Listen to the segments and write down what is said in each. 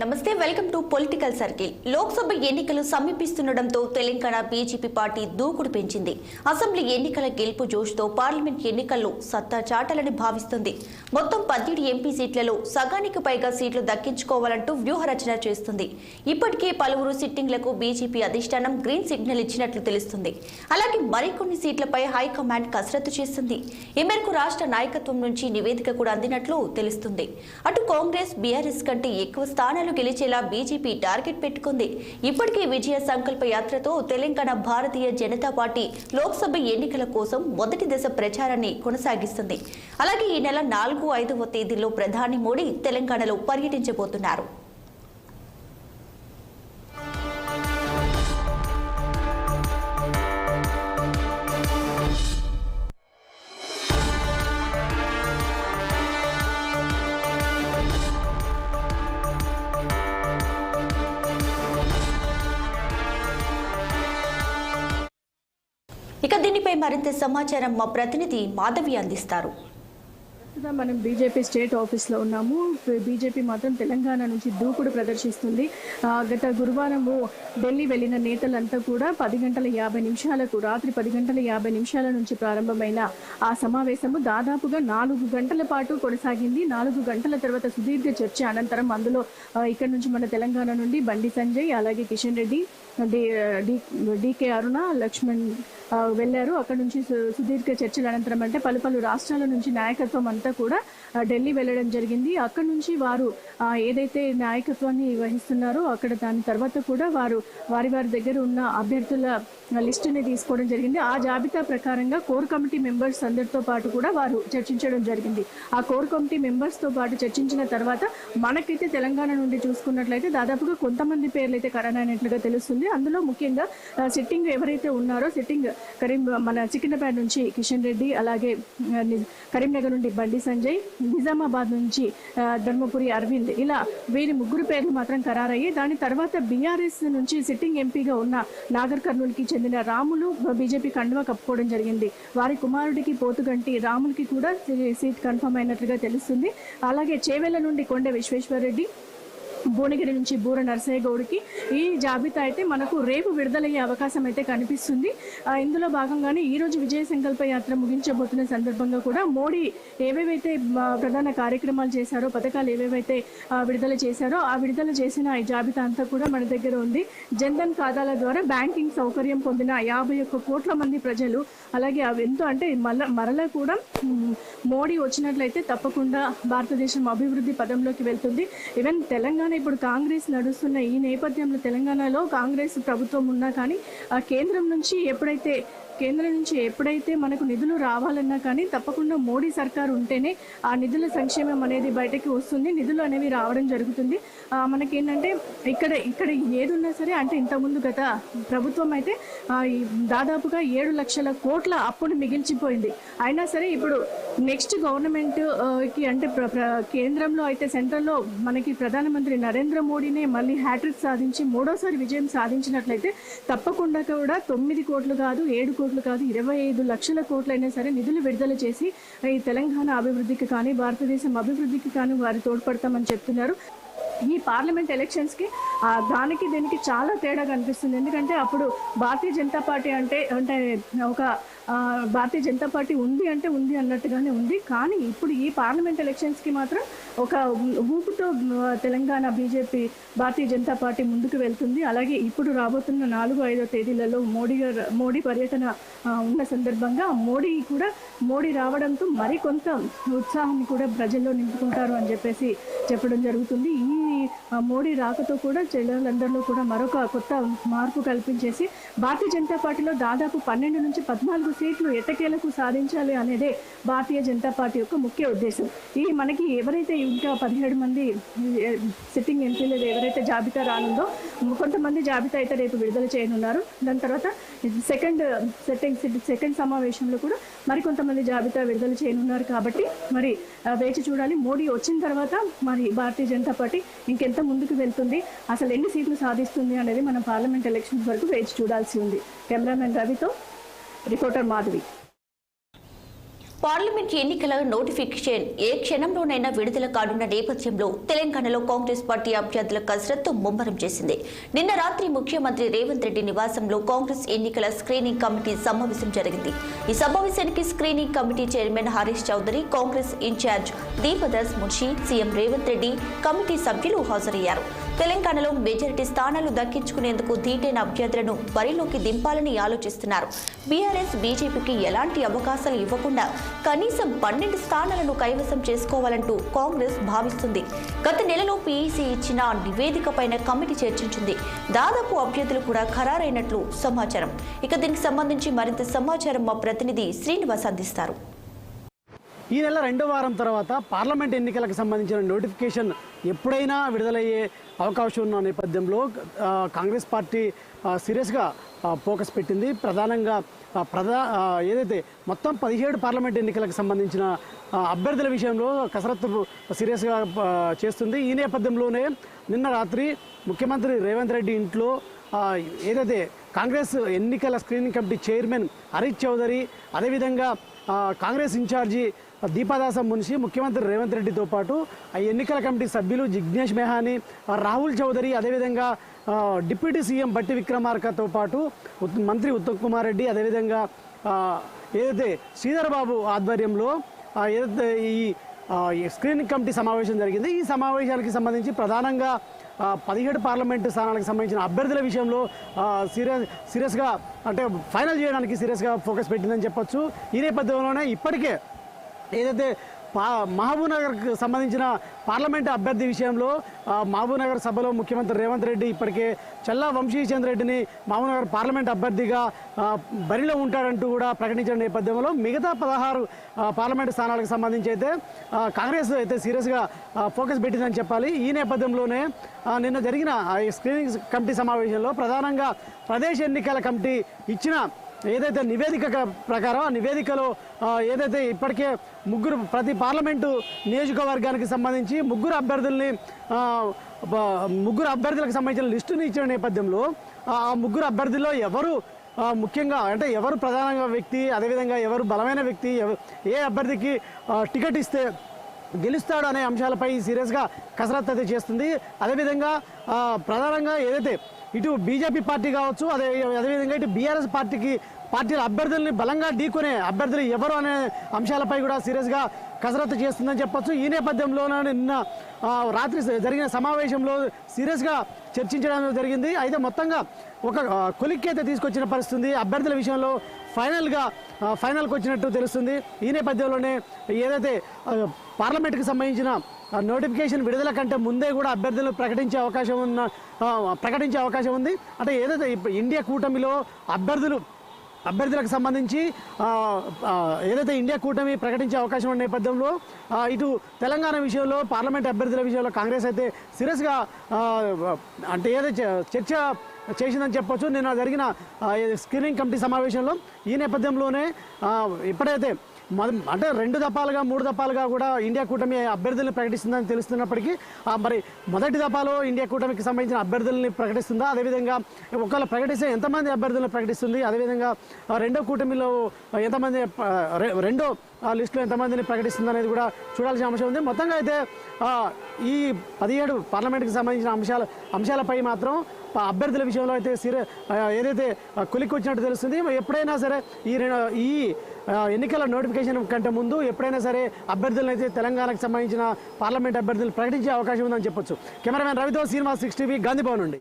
నమస్తే, welcome to political circle. Lok Sabha ఎన్నికలు సమీపిస్తుండటంతో Telangana BJP party దూకుడు పెంచింది. అసెంబ్లీ ఎన్నికల గెలుపు జోష్తో పార్లమెంట్ ఎన్నికల్లో సత్తా చాటాలని భావిస్తుంది. మొత్తం 17 ఎంపీ సీట్లలో సగానికి పైగా సీట్లు దక్కించుకోవాలంటూ వ్యూహరచన చేస్తుంది. ఇప్పటికే పలువురు సిట్టింగ్లకు బీజేపీ అధిష్టానం గ్రీన్ సిగ్నల్ ఇచ్చినట్లు తెలుస్తుంది. అలాగే మరికొన్ని సీట్లపై హైకమాండ్ కసరత్తు చేస్తుంది. ఈ మేరకు రాష్ట్ర నాయకత్వం నుంచి నివేదిక కూడా అందినట్లు తెలుస్తుంది. అటు కాంగ్రెస్, బీఆర్ఎస్ కంటే ఎక్కువ స్థానాలు గెలిచేలా బీజేపీ టార్గెట్ పెట్టుకుంది. ఇప్పటికే విజయ సంకల్ప యాత్రతో తెలంగాణ భారతీయ జనతా పార్టీ లోక్సభ ఎన్నికల కోసం మొదటి దశ ప్రచారాన్ని కొనసాగిస్తుంది. అలాగే ఈ నెల 4, 5వ తేదీల్లో ప్రధాని మోడీ తెలంగాణలో పర్యటించబోతున్నారు. ఇక దీనిపై మరింత సమాచారం మా ప్రతినిధి మాధవి అందిస్తారు. మనం బీజేపీ స్టేట్ ఆఫీస్లో ఉన్నాము. బీజేపీ మాత్రం తెలంగాణ నుంచి దూకుడు ప్రదర్శిస్తుంది. గత గురువారము ఢిల్లీ వెళ్ళిన నేతలంతా కూడా 10 గంటల 50 నిమిషాలకు రాత్రి 10 గంటల 50 నిమిషాల నుంచి ప్రారంభమైన ఆ సమావేశము దాదాపుగా 4 గంటల పాటు కొనసాగింది. 4 గంటల తర్వాత సుదీర్ఘ చర్చ అనంతరం అందులో ఇక్కడ నుంచి మన తెలంగాణ నుండి బండి సంజయ్, అలాగే కిషన్ రెడ్డి, డికే అరుణ, లక్ష్మణ్ వెళ్ళారు. అక్కడ నుంచి సుదీర్ఘ చర్చల అనంతరం అంటే పలు రాష్ట్రాల నుంచి నాయకత్వం అంతా కూడా ఢిల్లీ వెళ్ళడం జరిగింది. అక్కడ నుంచి వారు ఏదైతే నాయకత్వాన్ని వహిస్తున్నారో అక్కడ దాని తర్వాత కూడా వారు వారి దగ్గర ఉన్న అభ్యర్థుల లిస్టుని తీసుకోవడం జరిగింది. ఆ జాబితా ప్రకారంగా కోర్ కమిటీ మెంబర్స్ అందరితో పాటు కూడా వారు చర్చించడం జరిగింది. ఆ కోర్ కమిటీ మెంబర్స్తో పాటు చర్చించిన తర్వాత మనకైతే తెలంగాణ నుండి చూసుకున్నట్లయితే దాదాపుగా కొంతమంది పేర్లు అయితే ఖరారైనట్లుగా తెలుస్తుంది. అందులో ముఖ్యంగా సిట్టింగ్ ఎవరైతే ఉన్నారో సిట్టింగ్ మన సికింద్రాబాద్ నుంచి కిషన్ రెడ్డి, అలాగే కరీంనగర్ నుండి బండి సంజయ్, నిజామాబాద్ నుంచి ధర్మపురి అరవింద్, ఇలా వీరి 3 పేర్లు మాత్రం ఖరారయ్యి దాని తర్వాత బీఆర్ఎస్ నుంచి సిట్టింగ్ ఎంపీగా ఉన్న నాగర్ కర్నూలుకి చెందిన రాములు బీజేపీ కండువా కప్పుకోవడం జరిగింది. వారి కుమారుడికి పోతుగంటి రాములకి కూడా సీట్ కన్ఫర్మ్ అయినట్లుగా తెలుస్తుంది. అలాగే చేవెళ్ల నుండి కొండ విశ్వేశ్వరరెడ్డి, భువనగిరి నుంచి బూర నరసయ్య గౌడ్కి ఈ జాబితా అయితే మనకు రేపు విడుదలయ్యే అవకాశం అయితే కనిపిస్తుంది. ఇందులో భాగంగానే ఈరోజు విజయ సంకల్ప యాత్ర ముగించబోతున్న సందర్భంగా కూడా మోడీ ఏవేవైతే ప్రధాన కార్యక్రమాలు చేశారో, పథకాలు ఏవేవైతే విడుదల చేశారో ఆ విడుదల చేసిన ఈ జాబితా అంతా కూడా మన దగ్గర ఉంది. జన్ధన్ ఖాతాల ద్వారా బ్యాంకింగ్ సౌకర్యం పొందిన 51 కోట్ల మంది ప్రజలు, అలాగే ఎంతో అంటే మరలా కూడా మోడీ వచ్చినట్లయితే తప్పకుండా భారతదేశం అభివృద్ధి పదంలోకి వెళ్తుంది. ఈవెన్ తెలంగాణ ఇప్పుడు కాంగ్రెస్ నడుస్తున్న ఈ నేపథ్యంలో తెలంగాణలో కాంగ్రెస్ ప్రభుత్వం ఉన్నా కానీ కేంద్రం నుంచి ఎప్పుడైతే మనకు నిధులు రావాలన్నా కానీ తప్పకుండా మోడీ సర్కారు ఉంటేనే ఆ నిధుల సంక్షేమం అనేది బయటకి వస్తుంది, నిధులు అనేవి రావడం జరుగుతుంది. మనకేంటంటే ఇక్కడ ఏదున్నా సరే అంటే ఇంతకుముందు గత ప్రభుత్వం అయితే దాదాపుగా 7 లక్షల కోట్ల అప్పును మిగిల్చిపోయింది. అయినా సరే ఇప్పుడు నెక్స్ట్ గవర్నమెంట్కి అంటే కేంద్రంలో అయితే సెంట్రల్లో మనకి ప్రధానమంత్రి నరేంద్ర మోడీనే మళ్ళీ హ్యాట్రిక్ సాధించి 3వ విజయం సాధించినట్లయితే తప్పకుండా కూడా 9 కోట్లు కాదు, 7 కోట్లు కాదు, 25 లక్షల కోట్లైనా సరే నిధులు విడుదల చేసి ఈ తెలంగాణ అభివృద్ధికి కానీ భారతదేశం అభివృద్ధికి కానీ వారు తోడ్పడతామని చెప్తున్నారు. ఈ పార్లమెంట్ ఎలక్షన్స్కి దానికి దీనికి చాలా తేడా కనిపిస్తుంది. ఎందుకంటే అప్పుడు భారతీయ జనతా పార్టీ అంటే ఒక భారతీయ జనతా పార్టీ ఉంది అన్నట్టుగానే ఉంది. కానీ ఇప్పుడు ఈ పార్లమెంట్ ఎలక్షన్స్కి మాత్రం ఒక ఊపుతో తెలంగాణ బీజేపీ భారతీయ జనతా పార్టీ ముందుకు వెళ్తుంది. అలాగే ఇప్పుడు రాబోతున్న 4, 5వ తేదీలలో మోడీ పర్యటన ఉన్న సందర్భంగా మోడీ రావడంతో మరికొంత ఉత్సాహాన్ని కూడా ప్రజల్లో నింపుకుంటారు అని చెప్పేసి చెప్పడం జరుగుతుంది. ఈ మోడీ రాకతో కూడా జనాలందరిలో కూడా మరొక కొత్త మార్పు కల్పించేసి భారతీయ జనతా పార్టీలో దాదాపు 12 నుంచి 14 సీట్లు ఎట్టకేలకు సాధించాలి అనేదే భారతీయ జనతా పార్టీ యొక్క ముఖ్య ఉద్దేశం. మనకి ఎవరైతే ఇంకా 17 మంది సిట్టింగ్ ఎంపీలు ఎవరైతే జాబితా రానుందో కొంతమంది జాబితా అయితే రేపు విడుదల చేయనున్నారు. దాని తర్వాత సెకండ్ సమావేశంలో కూడా మరికొంతమంది జాబితా విడుదల చేయనున్నారు. కాబట్టి మరి వేచి చూడాలి. మోడీ వచ్చిన తర్వాత మరి భారతీయ జనతా పార్టీ ఇంకెంత ముందుకు వెళ్తుంది, అసలు ఎన్ని సీట్లు సాధిస్తుంది అనేది మనం పార్లమెంట్ ఎలక్షన్స్ వరకు వేచి చూడాల్సి ఉంది. కెమెరామెన్ రవితో రిపోర్టర్ మాధవి. పార్లమెంట్ ఎన్నికల నోటిఫికేషన్ ఏ క్షణంలోనైనా విడుదల కానున్న నేపథ్యంలో తెలంగాణలో కాంగ్రెస్ పార్టీ అభ్యర్థుల కసరత్తు ముమ్మరం చేసింది. నిన్న రాత్రి ముఖ్యమంత్రి రేవంత్ రెడ్డి నివాసంలో కాంగ్రెస్ ఎన్నికల స్క్రీనింగ్ కమిటీ సమావేశం జరిగింది. ఈ సమావేశానికి screening committee chairman Harish Chaudhary, Congress incharge Deepadas Munshi, CM Revanth Reddy, committee సభ్యులు హాజరయ్యారు. తెలంగాణలో మెజారిటీ స్థానాలు దక్కించుకునేందుకు ధీటైన అభ్యర్థులను బరిలోకి దింపాలని ఆలోచిస్తున్నారు. బీఆర్ఎస్ బీజేపీకి ఎలాంటి అవకాశాలు ఇవ్వకుండా కనీసం 12 స్థానాలను కైవసం చేసుకోవాలంటూ కాంగ్రెస్ భావిస్తుంది. గత నెలలో పీఈసీ ఇచ్చిన నివేదికపైన కమిటీ చర్చించింది. దాదాపు అభ్యర్థులు కూడా ఖరారైనట్లు సమాచారం. ఇక దీనికి సంబంధించి మరింత సమాచారం మా ప్రతినిధి శ్రీనివాస్ అందిస్తారు. ఈ నెల 2వ వారం తర్వాత పార్లమెంట్ ఎన్నికలకు సంబంధించిన నోటిఫికేషన్ ఎప్పుడైనా విడుదలయ్యే అవకాశం ఉన్న నేపథ్యంలో కాంగ్రెస్ పార్టీ సీరియస్గా ఫోకస్ పెట్టింది. ప్రధానంగా ఏదైతే మొత్తం 17 పార్లమెంట్ ఎన్నికలకు సంబంధించిన అభ్యర్థుల విషయంలో కసరత్తు సీరియస్గా చేస్తుంది. ఈ నేపథ్యంలోనే నిన్న రాత్రి ముఖ్యమంత్రి రేవంత్ రెడ్డి ఇంట్లో ఏదైతే కాంగ్రెస్ ఎన్నికల screening committee chairman Harish Chaudhary, అదేవిధంగా కాంగ్రెస్ ఇన్ఛార్జి దీపదాస మున్షి, ముఖ్యమంత్రి రేవంత్ రెడ్డితో పాటు ఎన్నికల కమిటీ సభ్యులు జిగ్నేష్ మెహానీ, రాహుల్ చౌదరి, అదేవిధంగా డిప్యూటీ సీఎం బట్టి విక్రమార్కతో పాటు మంత్రి ఉత్తమ్ కుమార్ రెడ్డి, అదేవిధంగా ఏదైతే శ్రీధర్ బాబు ఆధ్వర్యంలో ఏదైతే ఈ స్క్రీనింగ్ కమిటీ సమావేశం జరిగింది. ఈ సమావేశానికి సంబంధించి ప్రధానంగా 17 పార్లమెంటు స్థానాలకు సంబంధించిన అభ్యర్థుల విషయంలో సీరియస్గా అంటే ఫైనల్ చేయడానికి సీరియస్గా ఫోకస్ పెట్టిందని చెప్పొచ్చు. ఈ నేపథ్యంలోనే ఇప్పటికే ఏదైతే మహబూబ్నగర్కి సంబంధించిన పార్లమెంటు అభ్యర్థి విషయంలో మహబూబ్నగర్ సభలో ముఖ్యమంత్రి రేవంత్ రెడ్డి ఇప్పటికే చల్లా వంశీచంద్ర రెడ్డిని మహబూబ్నగర్ పార్లమెంట్ అభ్యర్థిగా బరిలో ఉంటాడంటూ కూడా ప్రకటించిన నేపథ్యంలో మిగతా 16 పార్లమెంటు స్థానాలకు సంబంధించి అయితే కాంగ్రెస్ అయితే సీరియస్గా ఫోకస్ పెట్టిందని చెప్పాలి. ఈ నేపథ్యంలోనే నిన్న జరిగిన స్క్రీనింగ్ కమిటీ సమావేశంలో ప్రధానంగా ప్రదేశ్ ఎన్నికల కమిటీ ఇచ్చిన ఏదైతే నివేదిక ప్రకారం ఆ నివేదికలో ఏదైతే ఇప్పటికే ప్రతి పార్లమెంటు నియోజకవర్గానికి సంబంధించి ముగ్గురు అభ్యర్థులకు సంబంధించిన లిస్టుని ఇచ్చిన నేపథ్యంలో ఆ ముగ్గురు అభ్యర్థుల్లో ఎవరు ముఖ్యంగా అంటే ఎవరు ప్రధానంగా వ్యక్తి, అదేవిధంగా ఎవరు బలమైన వ్యక్తి, ఏ అభ్యర్థికి టికెట్ ఇస్తే గెలుస్తాడు అనే అంశాలపై సీరియస్గా కసరత్తు అయితే చేస్తుంది. అదేవిధంగా ప్రధానంగా ఏదైతే ఇటు బీజేపీ పార్టీ కావచ్చు, అదేవిధంగా ఇటు బీఆర్ఎస్ పార్టీల అభ్యర్థుల్ని బలంగా ఢీకొనే అభ్యర్థులు ఎవరు అనే అంశాలపై కూడా సీరియస్గా కసరత్తు చేస్తుందని చెప్పొచ్చు. ఈ నేపథ్యంలోనే నిన్న రాత్రి జరిగిన సమావేశంలో సీరియస్గా చర్చించడం జరిగింది. అయితే మొత్తంగా ఒక కొలిక్కి అయితే తీసుకొచ్చిన పరిస్థితి అభ్యర్థుల విషయంలో ఫైనల్కి వచ్చినట్టు తెలుస్తుంది. ఈ నేపథ్యంలోనే ఏదైతే పార్లమెంట్కి సంబంధించిన నోటిఫికేషన్ విడుదల కంటే ముందే కూడా అభ్యర్థులను ప్రకటించే అవకాశం ఉంది. అంటే ఏదైతే ఇండియా కూటమిలో అభ్యర్థులకు సంబంధించి ఏదైతే ఇండియా కూటమి ప్రకటించే అవకాశం ఉన్న నేపథ్యంలో ఇటు తెలంగాణ విషయంలో పార్లమెంట్ అభ్యర్థుల విషయంలో కాంగ్రెస్ అయితే సీరియస్గా అంటే ఏదైతే చర్చ చేసిందని చెప్పొచ్చు. నిన్న జరిగిన స్క్రీనింగ్ కమిటీ సమావేశంలో ఈ నేపథ్యంలోనే ఇప్పుడైతే అంటే 2 దఫాలుగా 3 దఫాలుగా కూడా ఇండియా కూటమి అభ్యర్థులను ప్రకటిస్తుందని తెలుస్తున్నప్పటికీ మరి మొదటి దఫాలో ఇండియా కూటమికి సంబంధించిన అభ్యర్థులని ప్రకటిస్తుందా, అదేవిధంగా ఒకవేళ ప్రకటిస్తే ఎంతమంది అభ్యర్థులను ప్రకటిస్తుంది, అదేవిధంగా రెండో కూటమిలో ఎంతమంది రెండో లిస్టులో ఎంతమందిని ప్రకటిస్తుంది అనేది కూడా చూడాల్సిన అంశం ఉంది. మొత్తంగా అయితే ఈ 17 పార్లమెంట్కి సంబంధించిన అంశాలపై మాత్రం అభ్యర్థుల విషయంలో అయితే ఏదైతే కొలిక్కి వచ్చినట్టు తెలుస్తుంది. ఎప్పుడైనా సరే ఈ ఎన్నికల నోటిఫికేషన్ కంటే ముందు ఎప్పుడైనా సరే అభ్యర్థులను అయితే తెలంగాణకు సంబంధించిన పార్లమెంట్ అభ్యర్థులు ప్రకటించే అవకాశం ఉందని చెప్పొచ్చు. కెమెరామెన్ రవితో శ్రీనివాస్, 6 టీవీ, గాంధీభవన్ నుండి.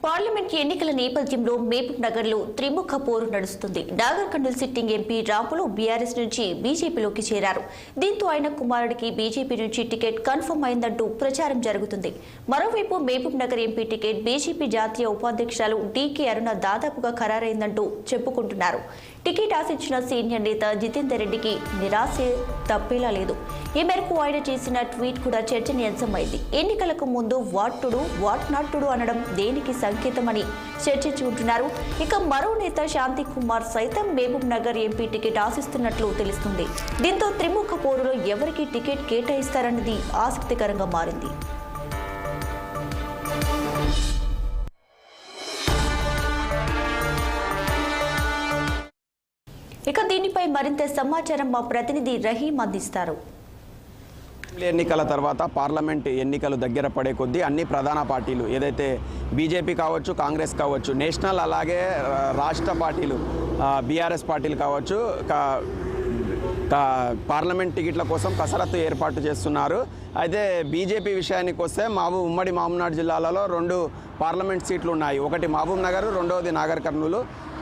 పార్లమెంట్ ఎన్నికల నేపథ్యంలో మహబూబ్ నగర్లో త్రిముఖ పోరు నడుస్తుంది. Nagar Kurnool sitting MP Ramulu BRS నుంచి బీజేపీలోకి చేరారు. దీంతో ఆయన కుమారుడికి బీజేపీ నుంచి టికెట్ కన్ఫర్మ్ అయిందంటూ ప్రచారం జరుగుతుంది. మరోవైపు Mahabubnagar MP ticket BJP జాతీయ ఉపాధ్యక్షురాలు డీకే అరుణ దాదాపుగా ఖరారైందంటూ చెప్పుకుంటున్నారు. టికెట్ ఆశించిన సీనియర్ నేత జితేందర్ రెడ్డికి నిరాశ తప్పేలా లేదు. ఈ మేరకు ఆయన చేసిన ట్వీట్ కూడా చర్చనీయాంశమైంది. ఎన్నికలకు ముందు what to-do what not to-do అనడం దేనికి సంకేతమని చర్చించుకుంటున్నారు. ఇక మరో నేత శాంతి కుమార్ సైతం మహబూబ్ నగర్ ఎంపీ టికెట్ ఆశిస్తున్నట్లు తెలుస్తుంది. దీంతో త్రిముఖ పోరులో ఎవరికి టికెట్ కేటాయిస్తారన్నది ఆసక్తికరంగా మారింది. ఇక దీనిపై దీనిపై మరింత సమాచారం మా ప్రతినిధి రహీం అందిస్తారు. ఎన్నికల తర్వాత పార్లమెంట్ ఎన్నికలు దగ్గర పడే కొద్దీ అన్ని ప్రధాన పార్టీలు ఏదైతే బీజేపీ కావచ్చు, కాంగ్రెస్ కావచ్చు, నేషనల్ అలాగే రాష్ట్ర పార్టీలు బీఆర్ఎస్ పార్టీలు కావచ్చు పార్లమెంట్ టికెట్ల కోసం కసరత్తు ఏర్పాటు చేస్తున్నారు. అయితే బీజేపీ విషయానికి వస్తే ఉమ్మడి మహబూబ్నగర్ జిల్లాలలో 2 పార్లమెంట్ సీట్లు ఉన్నాయి. ఒకటి మహబూబ్ నగర్, రెండవది నాగర్ కర్నూలు.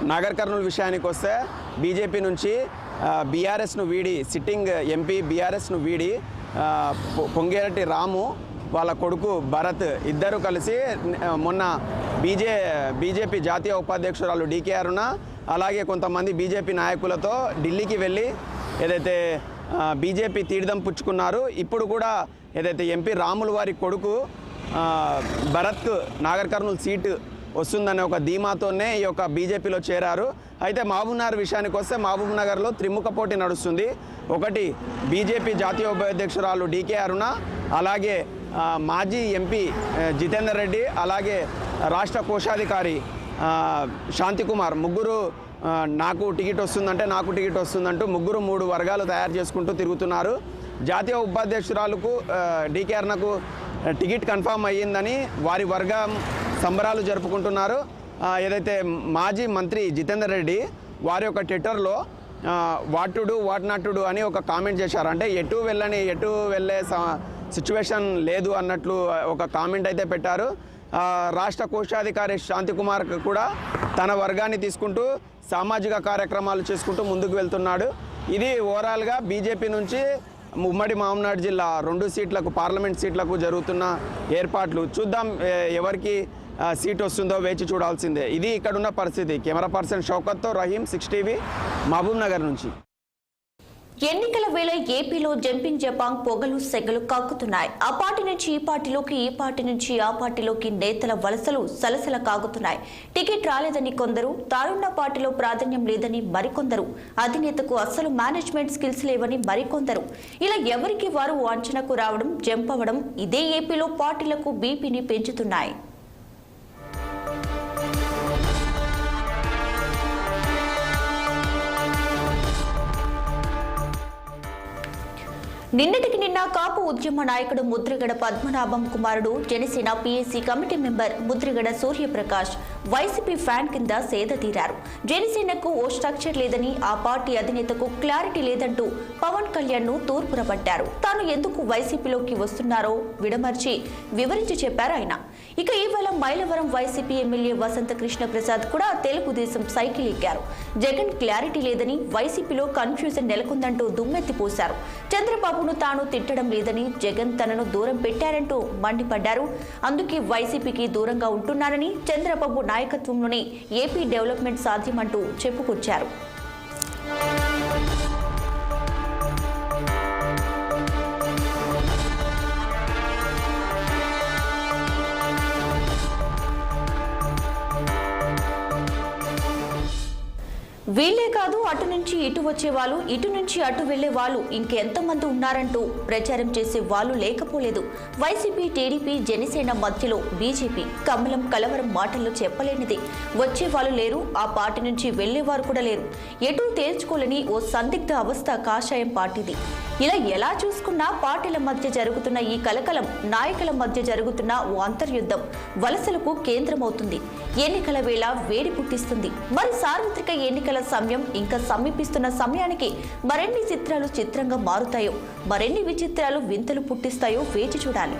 నాగర్ కర్నూలు విషయానికి వస్తే బీజేపీ నుంచి బీఆర్ఎస్ను వీడి సిట్టింగ్ ఎంపీ బీఆర్ఎస్ను వీడి పొంగేరటి రాము వాళ్ళ కొడుకు భరత్ ఇద్దరు కలిసి మొన్న బీజేపీ జాతీయ ఉపాధ్యక్షురాలు డీకే అరుణ అలాగే కొంతమంది బీజేపీ నాయకులతో ఢిల్లీకి వెళ్ళి ఏదైతే బీజేపీ తీర్థం పుచ్చుకున్నారు. ఇప్పుడు కూడా ఏదైతే ఎంపీ రాములు వారి కొడుకు భరత్ నాగర్ కర్నూలు సీటు వస్తుందనే ఒక ధీమాతోనే ఈ యొక్క బీజేపీలో చేరారు. అయితే మహబూబ్నగర్ విషయానికి వస్తే మహబూబ్నగర్లో త్రిముఖ పోటీ నడుస్తుంది. ఒకటి బీజేపీ జాతీయ ఉపాధ్యక్షురాలు డీకే అరుణ, అలాగే మాజీ ఎంపీ జితేందర్ రెడ్డి, అలాగే రాష్ట్ర కోశాధికారి శాంతికుమార్. ముగ్గురు నాకు టికెట్ వస్తుందంటూ ముగ్గురు 3 వర్గాలు తయారు చేసుకుంటూ తిరుగుతున్నారు. జాతీయ ఉపాధ్యక్షురాలకు డీకే అరుణకు టికెట్ కన్ఫామ్ అయ్యిందని వారి వర్గం సంబరాలు జరుపుకుంటున్నారు. ఏదైతే మాజీ మంత్రి జితేందర్ రెడ్డి వారి యొక్క ట్విట్టర్లో వాట్ నాటుడు అని ఒక కామెంట్ చేశారు. అంటే ఎటు వెళ్ళే సిచ్యువేషన్ లేదు అన్నట్లు ఒక కామెంట్ అయితే పెట్టారు. రాష్ట్ర కోశాధికారి శాంతికుమార్ కూడా తన వర్గాన్ని తీసుకుంటూ సామాజిక కార్యక్రమాలు చేసుకుంటూ ముందుకు వెళ్తున్నాడు. ఇది ఓవరాల్గా బీజేపీ నుంచి ఉమ్మడి మహబూబ్నగర్ జిల్లా 2 సీట్లకు పార్లమెంట్ సీట్లకు జరుగుతున్న ఏర్పాట్లు. చూద్దాం ఎవరికి సీట్ వస్తుందో వేచి చూడాల్సిందే. ఇది ఇక్కడున్న పరిస్థితి. కెమెరా పర్సన్ షౌకత్తో రహీం, 6 టీవీ, మహబూబ్ నగర్ నుంచి. ఎన్నికల వేళ ఏపీలో జంపింగ్ జపాంగ్ పొగలు సెగలు కాకుతున్నాయి. ఆ పార్టీ నుంచి ఈ పార్టీలోకి, ఈ పార్టీ నుంచి ఆ పార్టీలోకి నేతల వలసలు సలసల కాగుతున్నాయి. టికెట్ రాలేదని కొందరు, తారున్న పార్టీలో ప్రాధాన్యం లేదని మరికొందరు, అధినేతకు అస్సలు మేనేజ్మెంట్ స్కిల్స్ లేవని మరికొందరు. ఇలా ఎవరికి వారు అంచనాకు రావడం, జంప్ అవ్వడం ఇదే ఏపీలో పార్టీలకు బీపీని పెంచుతున్నాయి. నిన్నటికి నిన్న కాపు ఉద్యమ నాయకుడు ముద్రగడ పద్మనాభం కుమారుడు, Janasena PAC committee member Mudragada Suryaprakash YCP fan కింద సేద తీరారు. జనసేనకు ఓ స్ట్రక్చర్ లేదని, ఆ పార్టీ అధినేతకు క్లారిటీ లేదంటూ పవన్ కళ్యాణ్ ను తూర్పురపట్టారు. తాను ఎందుకు వైసీపీలోకి వస్తున్నారో విడమర్చి వివరించి చెప్పారు ఆయన. ఇక ఇవాళ మైలవరం వైసీపీ ఎమ్మెల్యే వసంత కృష్ణ ప్రసాద్ కూడా తెలుగుదేశం సైకిల్ ఎక్కారు. జగన్ క్లారిటీ లేదని, వైసీపీలో కన్ఫ్యూజన్ నెలకొందంటూ దుమ్మెత్తిపోశారు. చంద్రబాబును తాను తిట్టడం లేదని, జగన్ తనను దూరం పెట్టారంటూ మండిపడ్డారు. అందుకే వైసీపీకి దూరంగా ఉంటున్నారని, చంద్రబాబు నాయకత్వంలోనే ఏపీ డెవలప్మెంట్ సాధ్యమంటూ చెప్పుకొచ్చారు. వీళ్లే కాదు, అటు నుంచి ఇటు వచ్చే వాళ్ళు, ఇటు నుంచి అటు వెళ్లే వాళ్ళు ఇంకెంతమంది ఉన్నారంటూ ప్రచారం చేసే వాళ్ళు లేకపోలేదు. వైసీపీ, టీడీపీ, జనసేన మధ్యలో బీజేపీ కమలం కలవరం మాటల్లో చెప్పలేనిది. వచ్చే వాళ్ళు లేరు, ఆ పార్టీ నుంచి వెళ్లేవారు కూడా లేరు. ఎటూ తేల్చుకోలేని ఓ సందిగ్ధ అవస్థ కాషాయం పార్టీది. ఇలా ఎలా చూసుకున్నా పార్టీల మధ్య జరుగుతున్న ఈ కలకలం, నాయకుల మధ్య జరుగుతున్న ఓ అంతర్యుద్ధం వలసలకు కేంద్రమవుతుంది. ఎన్నికల వేళ వేడి పుట్టిస్తుంది. మరి సార్వత్రిక ఎన్నికల సమయం ఇంకా సమీపిస్తున్న సమయానికి మరెన్ని చిత్రాలు చిత్రంగా మారుతాయో, మరెన్ని విచిత్రాలు వింతలు పుట్టిస్తాయో వేచి చూడాలి.